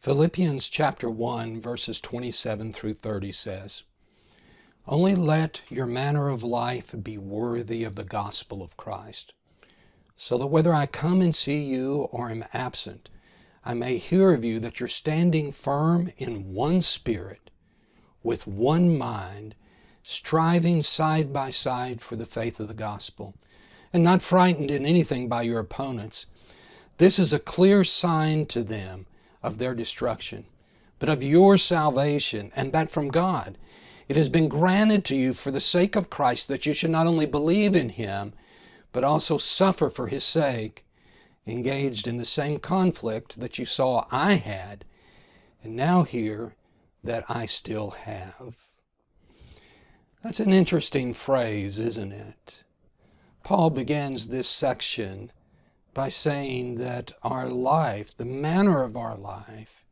Philippians chapter 1, verses 27 through 30 says, "Only let your manner of life be worthy of the gospel of Christ, so that whether I come and see you or am absent, I may hear of you that you're standing firm in one spirit, with one mind, striving side by side for the faith of the gospel, and not frightened in anything by your opponents. This is a clear sign to them of their destruction, but of your salvation, and that from God. It has been granted to you for the sake of Christ that you should not only believe in Him, but also suffer for His sake, engaged in the same conflict that you saw I had, and now hear that I still have." That's an interesting phrase, isn't it? Paul begins this section by saying that our life, the manner of our life,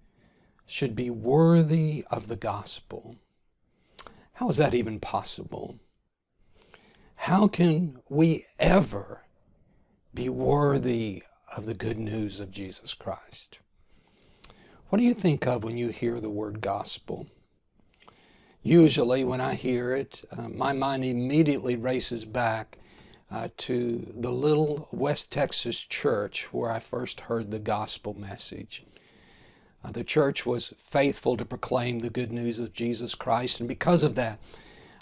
should be worthy of the gospel. How is that even possible? How can we ever be worthy of the good news of Jesus Christ? What do you think of when you hear the word gospel? Usually when I hear it, my mind immediately races back to the little West Texas church where I first heard the gospel message. The church was faithful to proclaim the good news of Jesus Christ, and because of that,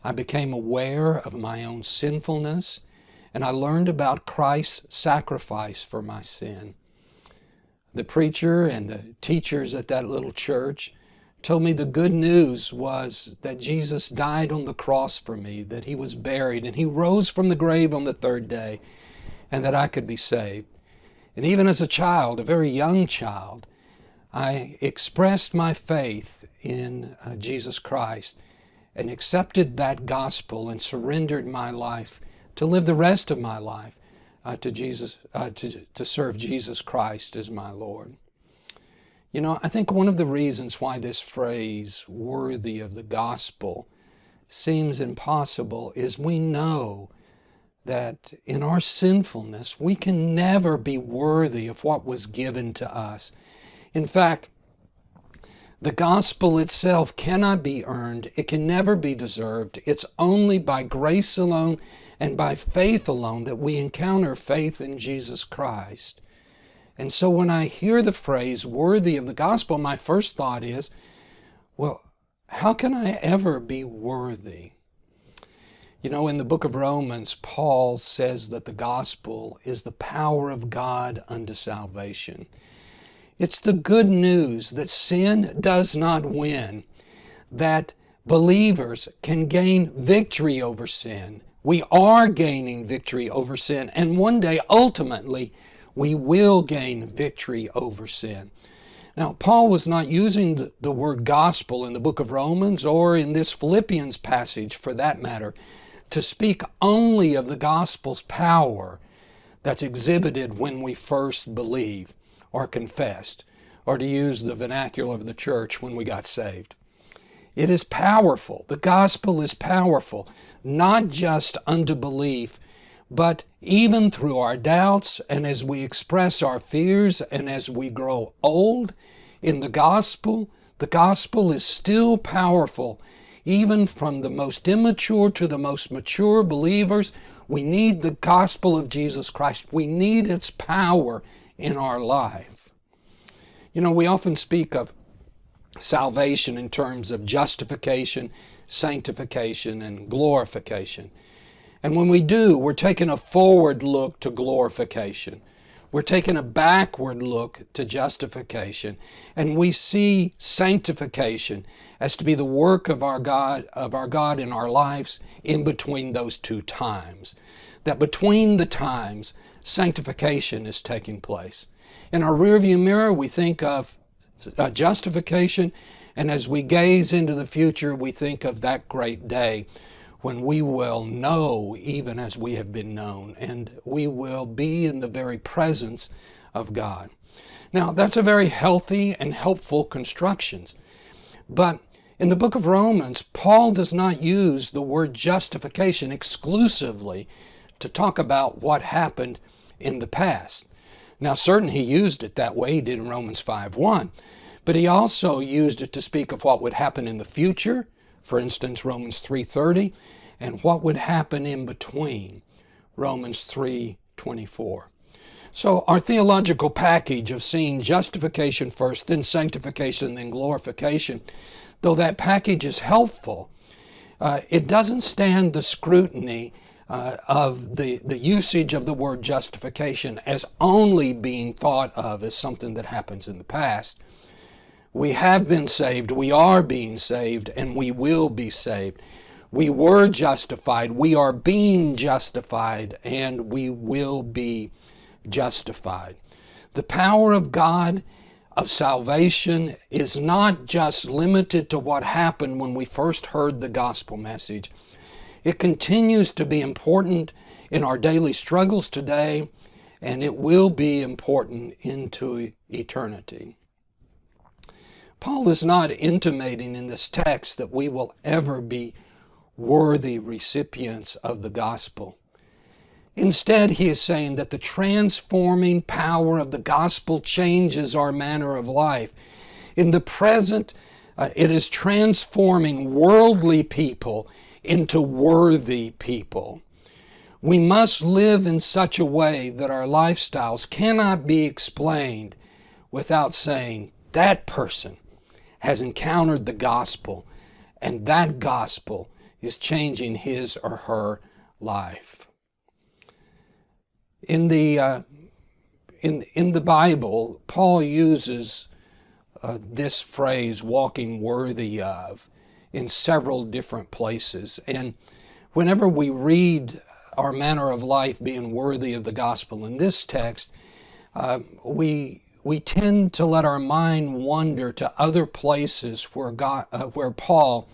I became aware of my own sinfulness, and I learned about Christ's sacrifice for my sin. The preacher and the teachers at that little church told me the good news was that Jesus died on the cross for me, that He was buried, and He rose from the grave on the third day, and that I could be saved. And even as a child, a very young child, I expressed my faith in Jesus Christ and accepted that gospel and surrendered my life to live the rest of my life to serve Jesus Christ as my Lord. You know, I think one of the reasons why this phrase, worthy of the gospel, seems impossible is we know that in our sinfulness, we can never be worthy of what was given to us. In fact, the gospel itself cannot be earned. It can never be deserved. It's only by grace alone and by faith alone that we encounter faith in Jesus Christ. And so when I hear the phrase worthy of the gospel, my first thought is, well, how can I ever be worthy? You know, in the book of Romans, Paul says that the gospel is the power of God unto salvation. It's the good news that sin does not win, that believers can gain victory over sin. We are gaining victory over sin, and one day, ultimately, we will gain victory over sin. Now, Paul was not using the word gospel in the book of Romans or in this Philippians passage, for that matter, to speak only of the gospel's power that's exhibited when we first believe or confessed, or to use the vernacular of the church, when we got saved. It is powerful. The gospel is powerful, not just unto belief, but even through our doubts, and as we express our fears, and as we grow old in the gospel is still powerful. Even from the most immature to the most mature believers, we need the gospel of Jesus Christ. We need its power in our life. You know, we often speak of salvation in terms of justification, sanctification, and glorification. And when we do, we're taking a forward look to glorification. We're taking a backward look to justification. And we see sanctification as to be the work of our God in our lives in between those two times. That between the times, sanctification is taking place. In our rearview mirror, we think of justification, and as we gaze into the future, we think of that great day when we will know even as we have been known, and we will be in the very presence of God. Now, that's a very healthy and helpful construction. But in the book of Romans, Paul does not use the word justification exclusively to talk about what happened in the past. Now, certainly he used it that way. He did in Romans 5:1. but he also used it to speak of what would happen in the future, for instance, Romans 3:30, and what would happen in between, Romans 3:24. So our theological package of seeing justification first, then sanctification, then glorification, though that package is helpful, it doesn't stand the scrutiny of the usage of the word justification as only being thought of as something that happens in the past. We have been saved, we are being saved, and we will be saved. We were justified, we are being justified, and we will be justified. The power of God of salvation is not just limited to what happened when we first heard the gospel message. It continues to be important in our daily struggles today, and it will be important into eternity. Paul is not intimating in this text that we will ever be worthy recipients of the gospel. Instead, he is saying that the transforming power of the gospel changes our manner of life. In the present, it is transforming worldly people into worthy people. We must live in such a way that our lifestyles cannot be explained without saying that person has encountered the gospel, and that gospel is changing his or her life. In the Bible, Paul uses this phrase, walking worthy of, in several different places. And whenever we read our manner of life being worthy of the gospel in this text, we tend to let our mind wander to other places where Paul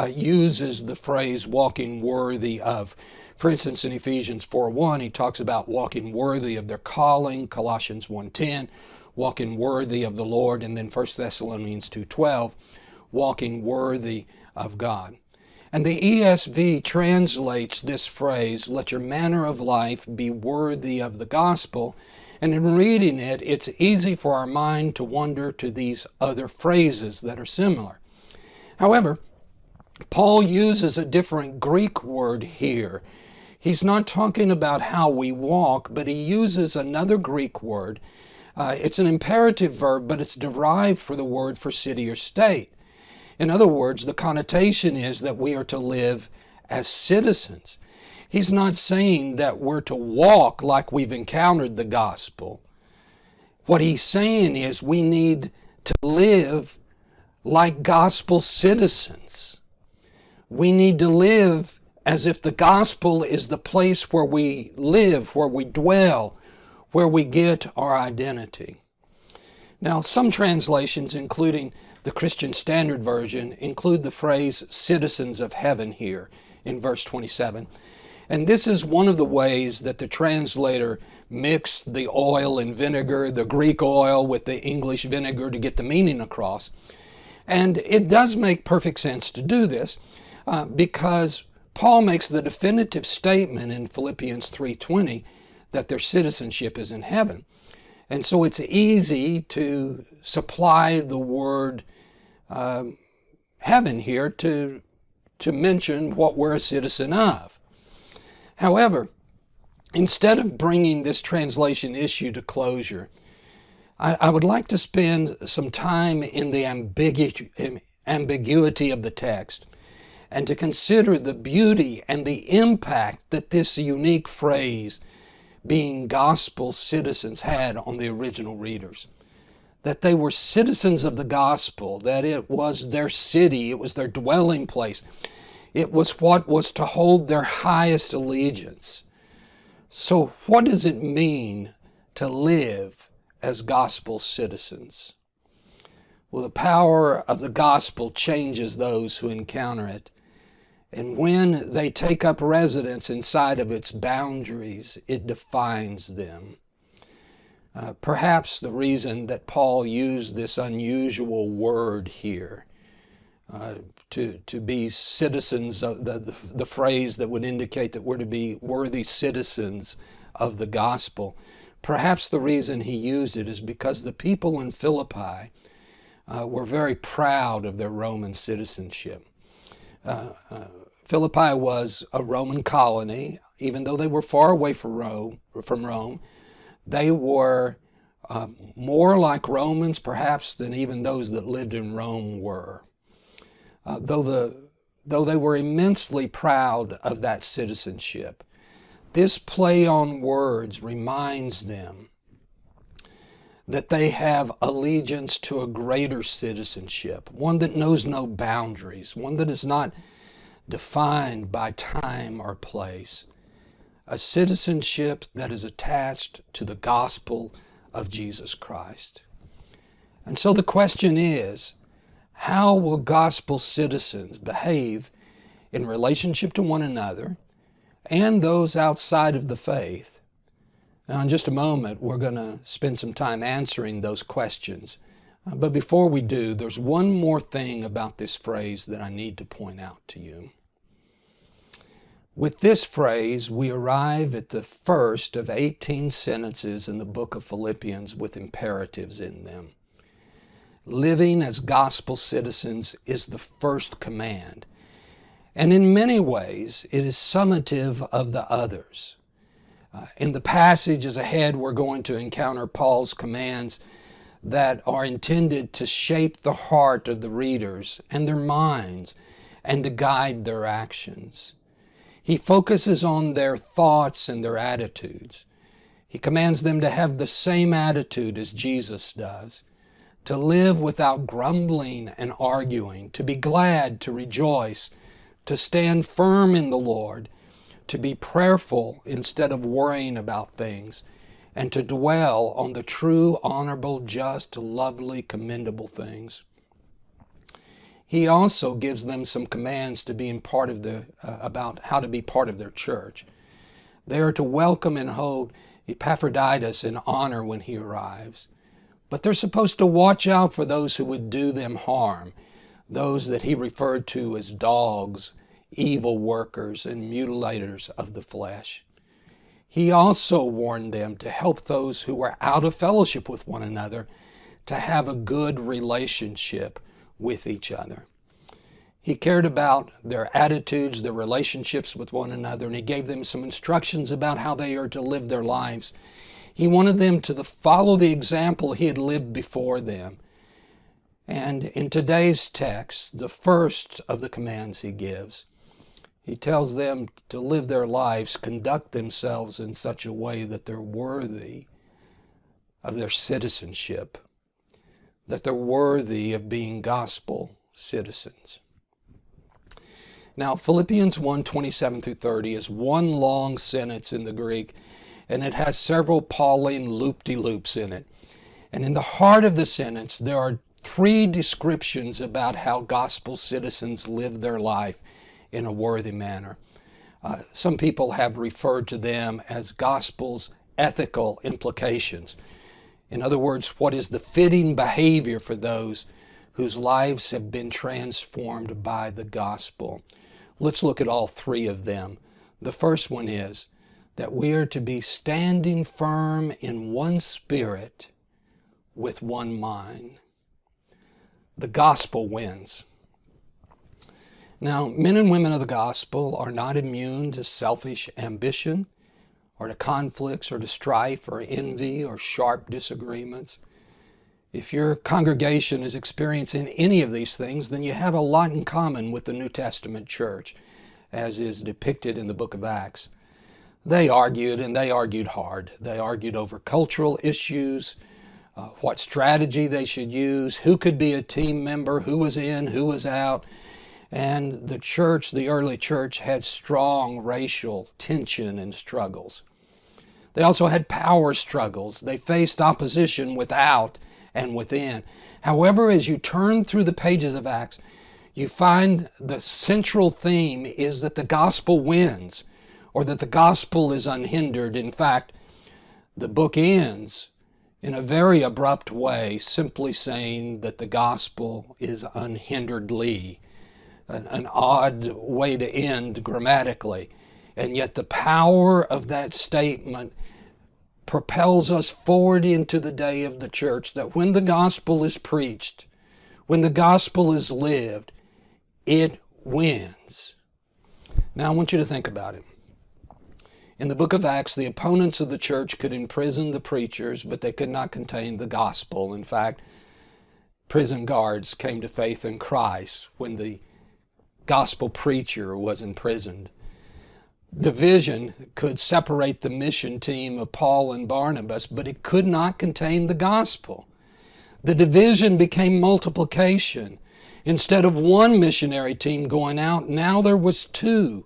uses the phrase walking worthy of. For instance, in Ephesians 4:1, he talks about walking worthy of their calling, Colossians 1:10, walking worthy of the Lord, and then 1 Thessalonians 2:12, walking worthy of God. And the ESV translates this phrase, let your manner of life be worthy of the gospel. And in reading it, it's easy for our mind to wander to these other phrases that are similar. However, Paul uses a different Greek word here. He's not talking about how we walk, but he uses another Greek word. It's an imperative verb, but it's derived from the word for city or state. In other words, the connotation is that we are to live as citizens. He's not saying that we're to walk like we've encountered the gospel. What he's saying is we need to live like gospel citizens. We need to live as if the gospel is the place where we live, where we dwell, where we get our identity. Now, some translations, including the Christian Standard Version, include the phrase citizens of heaven here in verse 27. And this is one of the ways that the translator mixed the oil and vinegar, the Greek oil with the English vinegar to get the meaning across. And it does make perfect sense to do this because Paul makes the definitive statement in Philippians 3:20 that their citizenship is in heaven. And so it's easy to supply the word heaven here to mention what we're a citizen of. However, instead of bringing this translation issue to closure, I would like to spend some time in the ambiguity of the text and to consider the beauty and the impact that this unique phrase, being gospel citizens, had on the original readers. That they were citizens of the gospel, that it was their city, it was their dwelling place. It was what was to hold their highest allegiance. So what does it mean to live as gospel citizens? Well, the power of the gospel changes those who encounter it. And when they take up residence inside of its boundaries, it defines them. Perhaps the reason that Paul used this unusual word here, to be citizens of the phrase that would indicate that we're to be worthy citizens of the gospel, perhaps the reason he used it is because the people in Philippi were very proud of their Roman citizenship. Philippi was a Roman colony. Even though they were far away from Rome, they were more like Romans perhaps than even those that lived in Rome were. Though they were immensely proud of that citizenship, this play on words reminds them that they have allegiance to a greater citizenship, one that knows no boundaries, one that is not defined by time or place, a citizenship that is attached to the gospel of Jesus Christ. And so the question is, how will gospel citizens behave in relationship to one another and those outside of the faith? Now, in just a moment, we're going to spend some time answering those questions. But before we do, there's one more thing about this phrase that I need to point out to you. With this phrase, we arrive at the first of 18 sentences in the book of Philippians with imperatives in them. Living as gospel citizens is the first command, and in many ways it is summative of the others. In the passages ahead, we're going to encounter Paul's commands that are intended to shape the heart of the readers and their minds and to guide their actions. He focuses on their thoughts and their attitudes. He commands them to have the same attitude as Jesus does, to live without grumbling and arguing, to be glad, to rejoice, to stand firm in the Lord, to be prayerful instead of worrying about things, and to dwell on the true, honorable, just, lovely, commendable things. He also gives them some commands to be about how to be part of their church. They are to welcome and hold Epaphroditus in honor when he arrives. But they're supposed to watch out for those who would do them harm, those that he referred to as dogs, evil workers, and mutilators of the flesh. He also warned them to help those who were out of fellowship with one another to have a good relationship with each other. He cared about their attitudes, their relationships with one another, and he gave them some instructions about how they are to live their lives. He wanted them to follow the example he had lived before them. And in today's text, the first of the commands he gives, he tells them to live their lives, conduct themselves in such a way that they're worthy of their citizenship, that they're worthy of being gospel citizens. Now, Philippians 1:27 through 30 is one long sentence in the Greek, and it has several Pauline loop-de-loops in it. And in the heart of the sentence, there are three descriptions about how gospel citizens live their life in a worthy manner. Some people have referred to them as gospel's ethical implications. In other words, what is the fitting behavior for those whose lives have been transformed by the gospel? Let's look at all three of them. The first one is that we are to be standing firm in one spirit with one mind. The gospel wins. Now, men and women of the gospel are not immune to selfish ambition, or to conflicts, or to strife, or envy, or sharp disagreements. If your congregation is experiencing any of these things, then you have a lot in common with the New Testament church, as is depicted in the book of Acts. They argued, and they argued hard. They argued over cultural issues, what strategy they should use, who could be a team member, who was in, who was out. And the church, the early church, had strong racial tension and struggles. They also had power struggles. They faced opposition without and within. However, as you turn through the pages of Acts, you find the central theme is that the gospel wins, or that the gospel is unhindered. In fact, the book ends in a very abrupt way, simply saying that the gospel is unhinderedly. An odd way to end grammatically. And yet the power of that statement propels us forward into the day of the church, that when the gospel is preached, when the gospel is lived, it wins. Now I want you to think about it. In the book of Acts, the opponents of the church could imprison the preachers, but they could not contain the gospel. In fact, prison guards came to faith in Christ when the gospel preacher was imprisoned. Division could separate the mission team of Paul and Barnabas, but it could not contain the gospel. The division became multiplication. Instead of one missionary team going out, now there was two.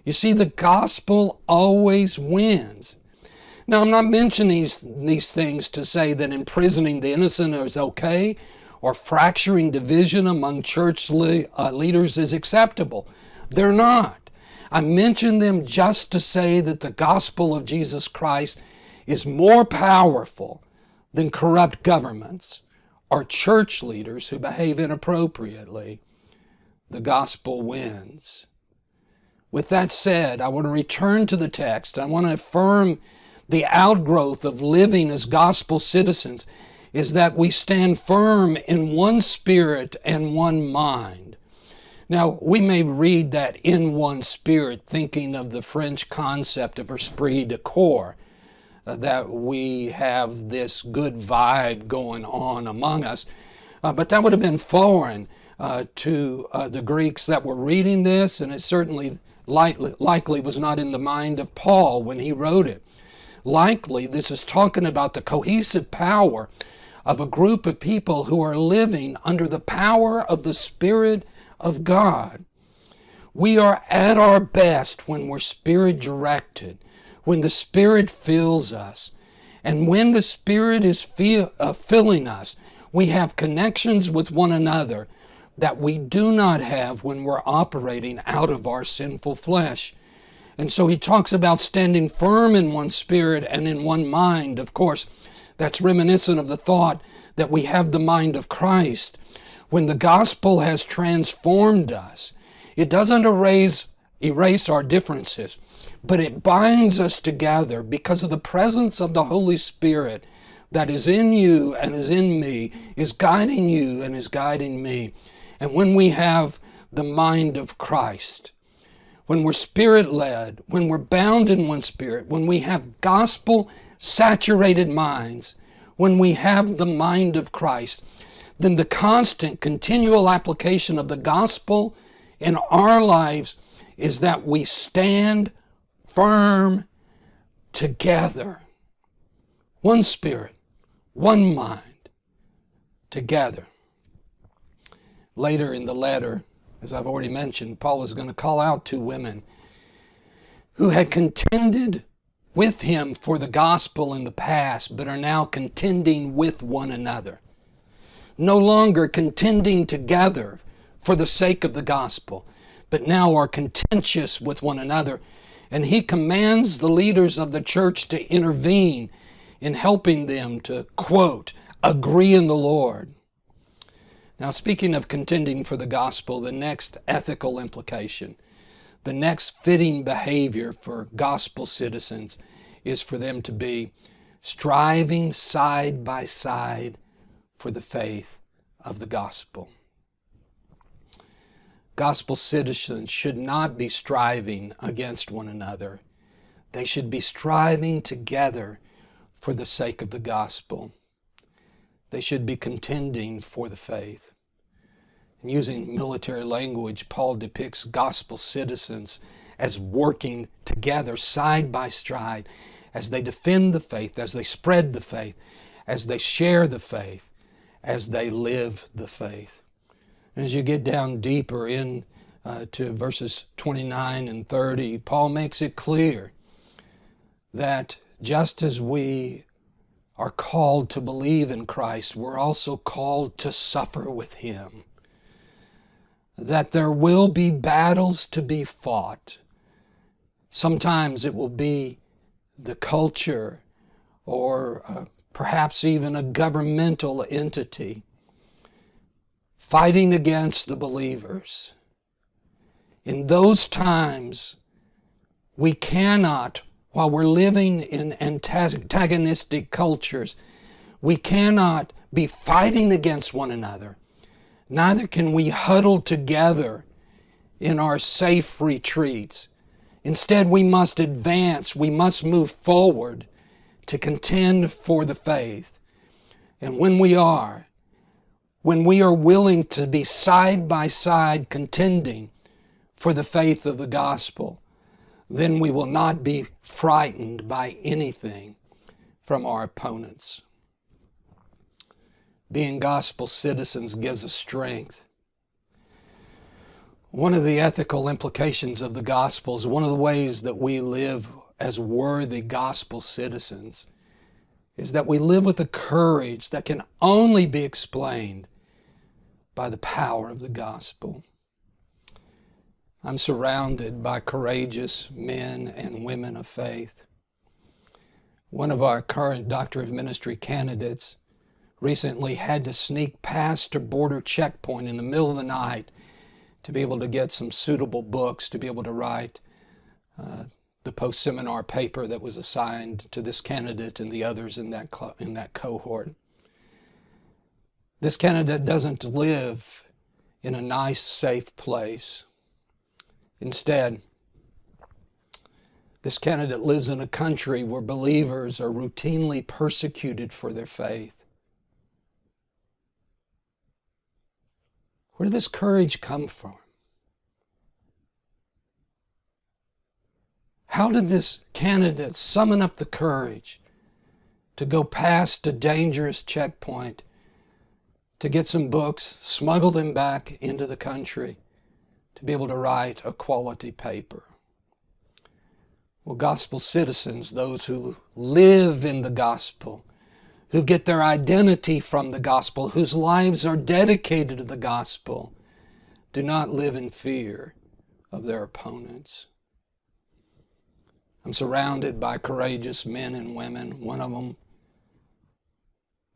You see, the gospel always wins. Now, I'm not mentioning these things to say that imprisoning the innocent is okay, or fracturing division among church leaders is acceptable. They're not. I mention them just to say that the gospel of Jesus Christ is more powerful than corrupt governments or church leaders who behave inappropriately. The gospel wins. With that said, I want to return to the text. I want to affirm the outgrowth of living as gospel citizens is that we stand firm in one spirit and one mind. Now, we may read that in one spirit, thinking of the French concept of esprit de corps, that we have this good vibe going on among us. But that would have been foreign to the Greeks that were reading this, and it certainly likely was not in the mind of Paul when he wrote it. Likely, this is talking about the cohesive power of a group of people who are living under the power of the Spirit of God. We are at our best when we're Spirit directed, when the Spirit fills us. And when the Spirit is filling us, we have connections with one another that we do not have when we're operating out of our sinful flesh. And so he talks about standing firm in one spirit and in one mind. Of course, that's reminiscent of the thought that we have the mind of Christ. When the gospel has transformed us, it doesn't erase our differences, but it binds us together because of the presence of the Holy Spirit that is in you and is in me, is guiding you and is guiding me. And when we have the mind of Christ, when we're Spirit-led, when we're bound in one Spirit, when we have gospel-saturated minds, when we have the mind of Christ, then the constant, continual application of the gospel in our lives is that we stand firm together. One Spirit, one mind, together. Later in the letter, as I've already mentioned, Paul is going to call out two women who had contended with him for the gospel in the past, but are now contending with one another. No longer contending together for the sake of the gospel, but now are contentious with one another. And he commands the leaders of the church to intervene in helping them to, quote, agree in the Lord. Now, speaking of contending for the gospel, the next ethical implication, the next fitting behavior for gospel citizens is for them to be striving side by side for the faith of the gospel. Gospel citizens should not be striving against one another. They should be striving together for the sake of the gospel. They should be contending for the faith. And using military language, Paul depicts gospel citizens as working together side by side as they defend the faith, as they spread the faith, as they share the faith, as they live the faith. And as you get down deeper in to verses 29 and 30, Paul makes it clear that just as we are called to believe in Christ, we're also called to suffer with Him. That there will be battles to be fought. Sometimes it will be the culture or perhaps even a governmental entity fighting against the believers. In those times, we cannot, while we're living in antagonistic cultures, we cannot be fighting against one another, Neither can we huddle together in our safe retreats. Instead, we must advance. We must move forward to contend for the faith. And when we are willing to be side by side contending for the faith of the gospel, then we will not be frightened by anything from our opponents. Being gospel citizens gives us strength. One of the ethical implications of the Gospels, one of the ways that we live as worthy gospel citizens, is that we live with a courage that can only be explained by the power of the gospel. I'm surrounded by courageous men and women of faith. One of our current Doctor of Ministry candidates recently had to sneak past a border checkpoint in the middle of the night to be able to get some suitable books, to be able to write the post-seminar paper that was assigned to this candidate and the others in that cohort. This candidate doesn't live in a nice, safe place. Instead, this candidate lives in a country where believers are routinely persecuted for their faith. Where did this courage come from? How did this candidate summon up the courage to go past a dangerous checkpoint, to get some books, smuggle them back into the country, to be able to write a quality paper? Well, gospel citizens, those who live in the gospel, who get their identity from the gospel, whose lives are dedicated to the gospel, do not live in fear of their opponents. I'm surrounded by courageous men and women. One of them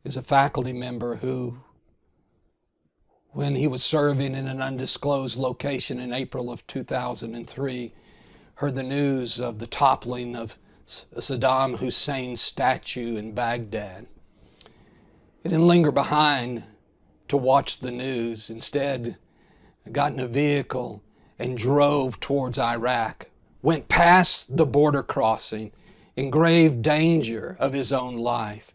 is a faculty member who, when he was serving in an undisclosed location in April of 2003, heard the news of the toppling of Saddam Hussein's statue in Baghdad. He didn't linger behind to watch the news. Instead, got in a vehicle and drove towards Iraq, went past the border crossing in grave danger of his own life.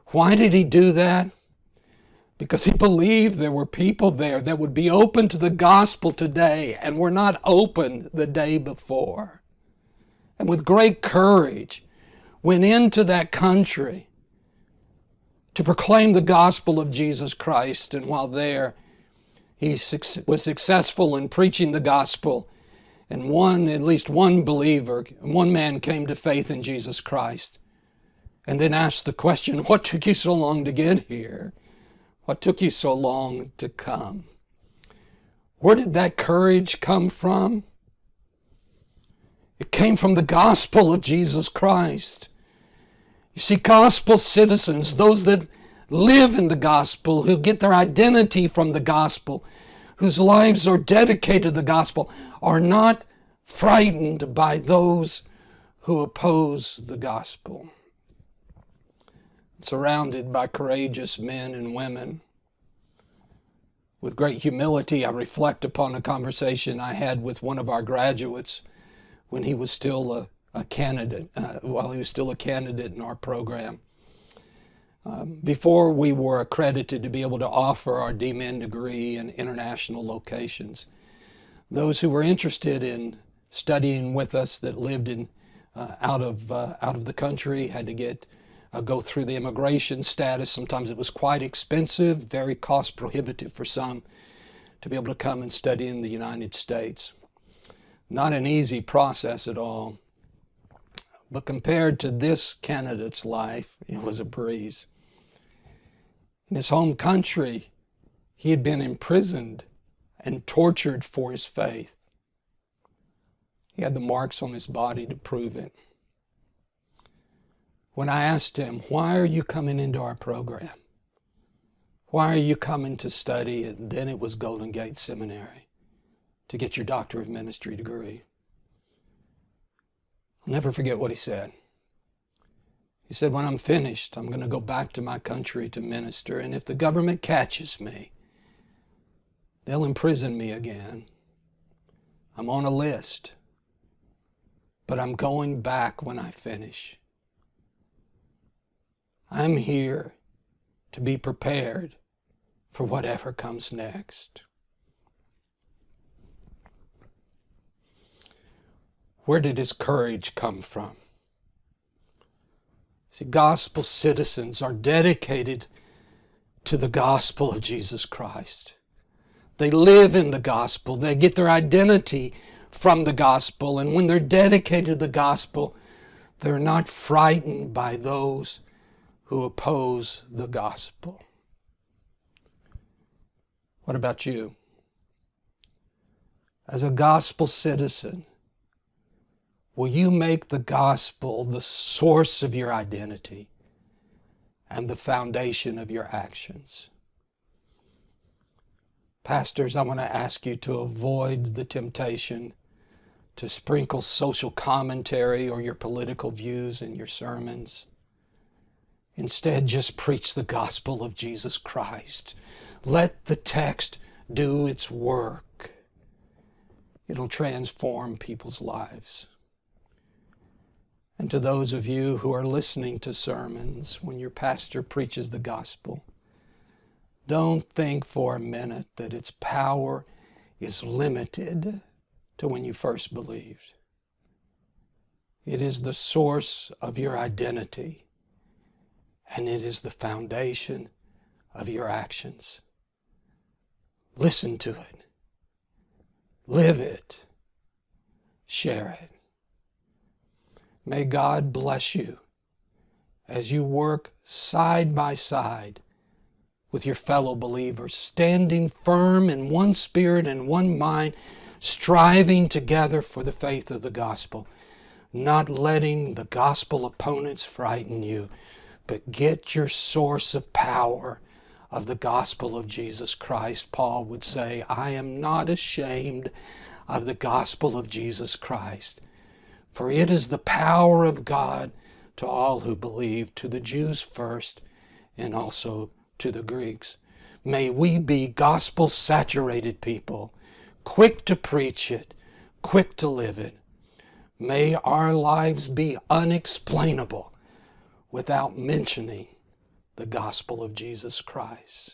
Why did he do that? Because he believed there were people there that would be open to the gospel today and were not open the day before. And with great courage, went into that country to proclaim the gospel of Jesus Christ. And while there, he was successful in preaching the gospel. And at least one believer, one man came to faith in Jesus Christ. And then asked the question, what took you so long to get here? What took you so long to come? Where did that courage come from? It came from the gospel of Jesus Christ. You see, gospel citizens, those that live in the gospel, who get their identity from the gospel, whose lives are dedicated to the gospel, are not frightened by those who oppose the gospel. Surrounded by courageous men and women. With great humility, I reflect upon a conversation I had with one of our graduates when he was still a candidate, while he was still a candidate in our program. Before we were accredited to be able to offer our DMin degree in international locations, those who were interested in studying with us that lived in out of the country had to go through the immigration status. Sometimes it was quite expensive, very cost prohibitive for some to be able to come and study in the United States. Not an easy process at all. But compared to this candidate's life, it was a breeze. In his home country, he had been imprisoned and tortured for his faith. He had the marks on his body to prove it. When I asked him, why are you coming into our program? Why are you coming to study? And then it was Golden Gate Seminary to get your Doctor of Ministry degree. I'll never forget what he said. He said, when I'm finished, I'm going to go back to my country to minister. And if the government catches me, They'll imprison me again. I'm on a list, but I'm going back when I finish. I'm here to be prepared for whatever comes next. Where did his courage come from? See, gospel citizens are dedicated to the gospel of Jesus Christ. They live in the gospel. They get their identity from the gospel. And when they're dedicated to the gospel, they're not frightened by those who oppose the gospel. What about you? As a gospel citizen, will you make the gospel the source of your identity and the foundation of your actions? Pastors, I want to ask you to avoid the temptation to sprinkle social commentary or your political views in your sermons. Instead, just preach the gospel of Jesus Christ. Let the text do its work. It'll transform people's lives. And to those of you who are listening to sermons when your pastor preaches the gospel, don't think for a minute that its power is limited to when you first believed. It is the source of your identity, and it is the foundation of your actions. Listen to it. Live it. Share it. May God bless you as you work side by side with your fellow believers, standing firm in one spirit and one mind, striving together for the faith of the gospel, not letting the gospel opponents frighten you, but get your source of power of the gospel of Jesus Christ. Paul would say, I am not ashamed of the gospel of Jesus Christ, for it is the power of God to all who believe, to the Jews first and also to the Greeks. May we be gospel-saturated people, quick to preach it, quick to live it. May our lives be unexplainable without mentioning the gospel of Jesus Christ.